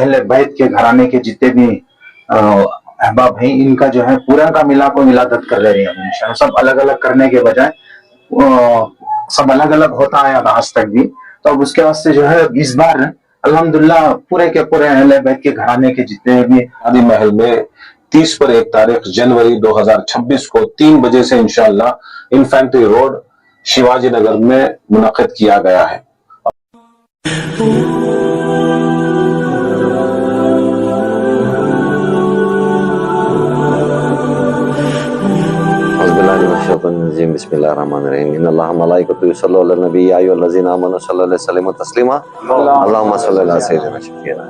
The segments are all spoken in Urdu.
اہل بیت کے گھرانے کے جتنے بھی احباب ہیں ان کا جو ہے پورا کا ملاپ و ولادت کر رہے ہیں انشاءاللہ. سب الگ الگ کرنے کے بجائے سب الگ الگ ہوتا ہے آج تک بھی. تو اب اس کے واسطے جو ہے اس بار الحمدللہ پورے کے پورے اہل بیت کے گھرانے کے جتنے بھی شادی محل میں 30 پر 1 تاریخ جنوری 2026 کو 3 بجے سے انشاءاللہ انفینٹری روڈ شیواجی نگر میں منعقد کیا گیا ہے. بسم اللہ الرحمن الرحیم. ان اللہ ملائکۃ یصلون علی النبی یا ایھا الذین آمنوا صلی اللہ علیہ وسلم تسلیما. اللهم صل علی سیدنا شفیعنا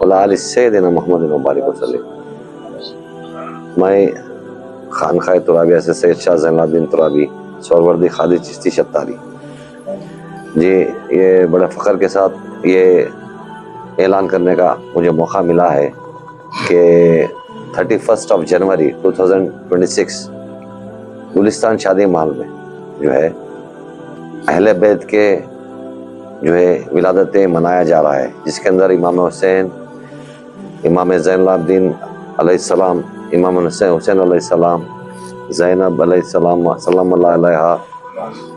وعلی آل سیدنا محمد وبارک وسلم. میں خانقاہ ترابیہ سے سید شاہ زین العابدین ترابی سہروردی خادی چشتی شتاری جی یہ بڑے فخر کے ساتھ یہ اعلان کرنے کا مجھے موقع ملا ہے کہ 31 جنوری 2026 گلستان شادی محل میں جو ہے اہل بیت کے جو ہے ولادتیں منایا جا رہا ہے، جس کے اندر امام حسین، امام زین العابدین علیہ السلام، امام حسین علیہ السلام، زینب علیہ السلام سلام اللہ علیہ،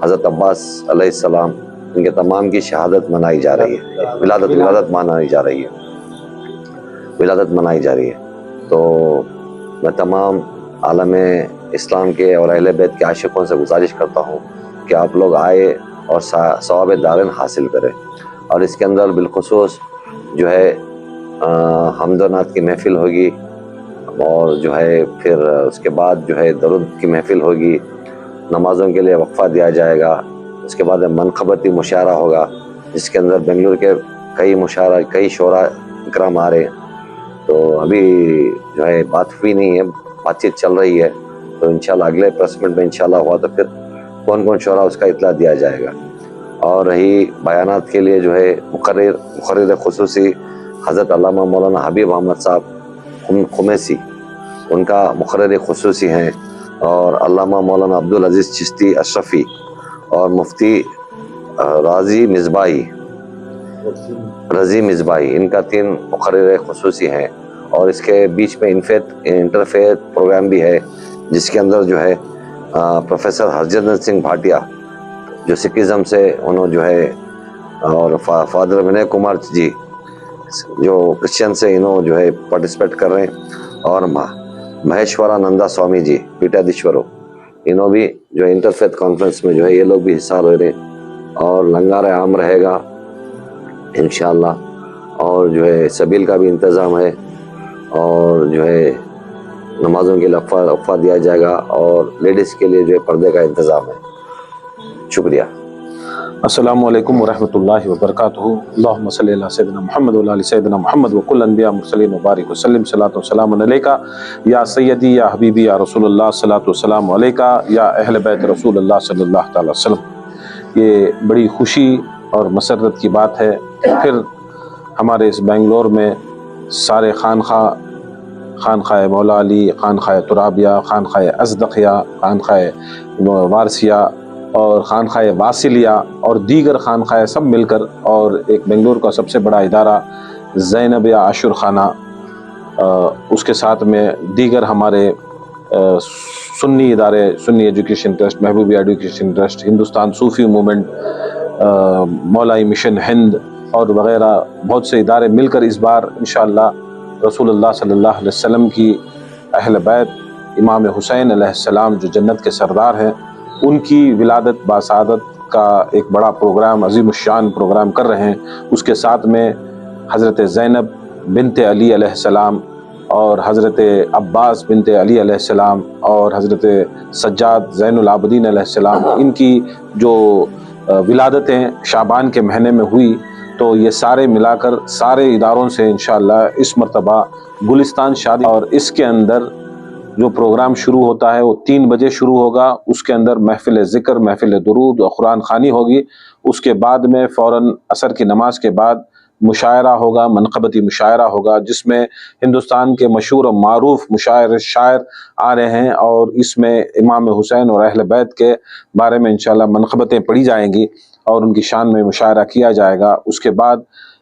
حضرت عباس علیہ السلام، ان کے تمام کی شہادت منائی جا رہی ہے، ولادت منائی جا رہی ہے، ولادت منائی جا رہی ہے. تو میں تمام عالم اسلام کے اور اہل بیت کے عاشقوں سے گزارش کرتا ہوں کہ آپ لوگ آئے اور ثواب دارین حاصل کریں. اور اس کے اندر بالخصوص جو ہے حمد و نعت کی محفل ہوگی، اور جو ہے پھر اس کے بعد جو ہے درود کی محفل ہوگی، نمازوں کے لیے وقفہ دیا جائے گا. اس کے بعد منقبتی مشاعرہ ہوگا، جس کے اندر بنگلور کے کئی شعراء اکرام آ رہے ہیں. تو ابھی جو ہے بات ہوئی نہیں ہے، بات چیت چل رہی ہے. تو انشاءاللہ اگلے پریس میٹ میں انشاءاللہ ہوا تو پھر کون شعراء اس کا اطلاع دیا جائے گا. اور رہی بیانات کے لیے جو ہے مقرر خصوصی حضرت علامہ مولانا حبیب احمد صاحب خمیسی ان کا مقرر خصوصی ہیں، اور علامہ مولانا عبدالعزیز چشتی اشرفی اور مفتی رضی مصباحی ان کا 3 مقرر خصوصی ہیں. اور اس کے بیچ میں انٹرفیت پروگرام بھی ہے، جس کے اندر جو ہے پروفیسر ہرجندر سنگھ بھاٹیا جو سکھزم سے انہوں جو ہے، اور فادر ونے کمار جی جو کرسچن سے انہوں جو ہے پارٹیسپیٹ کر رہے ہیں، اور مہیشورا نندا سوامی جی پیٹادیشورو انہوں بھی جو انٹرفیت کانفرنس میں جو ہے یہ لوگ بھی حصہ لے رہے ہیں. اور لنگر عام رہے گا انشاءاللہ، اور جو ہے سبیل کا بھی انتظام ہے، اور جو ہے نمازوں کے لیے وقفہ دیا جائے گا، اور لیڈیز کے لیے جو ہے پردے کا انتظام ہے. شکریہ. السلام علیکم ورحمۃ اللہ وبرکاتہ. اللہم صلی علی سیدنا محمد وعلی آل سیدنا محمد وکل انبیاء مرسلین وبارک وسلم. صلاۃ وسلام علیکہ یا سیدی یا حبیبی یا رسول اللہ. صلاۃ وسلام علیکہ یا اہل بیت رسول اللہ صلی اللہ تعالی وسلم. یہ بڑی خوشی اور مسرت کی بات ہے کہ پھر ہمارے اس بنگلور میں سارے خانقاہ مولا علی، خانقاہ ترابیہ، خانقاہ ازدقیہ، خانقاہ وارثیہ اور خانقاہ واصلیہ اور دیگر خانقاہ سب مل کر، اور ایک بنگلور کا سب سے بڑا ادارہ زینب عاشور خانہ، اس کے ساتھ میں دیگر ہمارے سنی ادارے، سنی education trust, Mahboobia education trust, Hindustan صوفی موومنٹ، مولائی مشن ہند اور وغیرہ بہت سے ادارے مل کر اس بار انشاءاللہ رسول اللہ صلی اللہ علیہ وسلم کی اہل بیت امام حسین علیہ السلام جو جنت کے سردار ہیں، ان کی ولادت باسعادت کا ایک بڑا پروگرام، عظیم الشان پروگرام کر رہے ہیں. اس کے ساتھ میں حضرت زینب بنت علی علیہ السلام اور حضرت عباس بنت علی علیہ السلام اور حضرت سجاد زین العابدین علیہ السلام، ان کی جو ولادتیں شعبان کے مہینے میں ہوئی، تو یہ سارے ملا کر سارے اداروں سے انشاءاللہ اس مرتبہ گلستان شادی، اور اس کے اندر جو پروگرام شروع ہوتا ہے وہ 3 بجے شروع ہوگا. اس کے اندر محفل ذکر، محفل درود اور قرآن خوانی ہوگی. اس کے بعد میں فوراً عصر کی نماز کے بعد مشاعرہ ہوگا، منقبتی مشاعرہ ہوگا، جس میں ہندوستان کے مشہور و معروف شاعر آ رہے ہیں، اور اس میں امام حسین اور اہل بیت کے بارے میں انشاءاللہ منقبتیں پڑھی جائیں گی اور ان کی شان میں مشاعرہ کیا جائے گا. اس کے بعد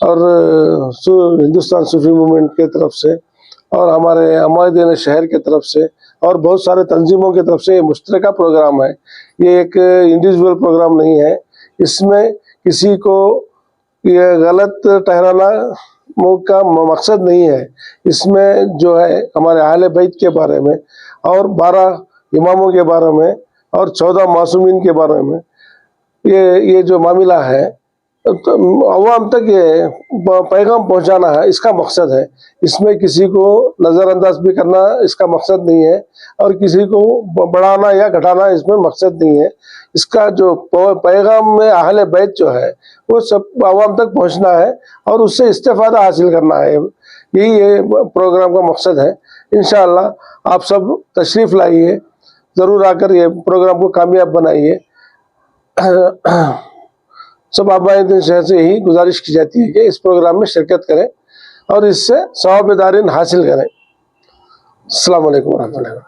اور ہندوستان صوفی موومنٹ کے طرف سے اور ہمارے عمائدین شہر کے طرف سے اور بہت سارے تنظیموں کی طرف سے یہ مشترکہ پروگرام ہے. یہ ایک انڈیویجول پروگرام نہیں ہے. اس میں کسی کو یہ غلط ٹھہرانا کا مقصد نہیں ہے. اس میں جو ہے ہمارے اہل بیت کے بارے میں اور 12 اماموں کے بارے میں اور 14 معصومین کے بارے میں یہ جو معاملہ ہے عوام تک یہ پیغام پہنچانا ہے، اس کا مقصد ہے. اس میں کسی کو نظر انداز بھی کرنا اس کا مقصد نہیں ہے اور کسی کو بڑھانا یا گھٹانا اس میں مقصد نہیں ہے. اس کا جو پیغام میں اہل بیت جو ہے وہ سب عوام تک پہنچنا ہے اور اس سے استفادہ حاصل کرنا ہے. یہی یہ پروگرام کا مقصد ہے. انشاءاللہ آپ سب تشریف لائیے، ضرور آ کر یہ پروگرام کو کامیاب بنائیے. سب عمائدین شہر سے یہی گزارش کی جاتی ہے کہ اس پروگرام میں شرکت کریں اور اس سے ثواب دارین حاصل کریں. السلام علیکم ورحمۃ اللہ وبرکاتہ.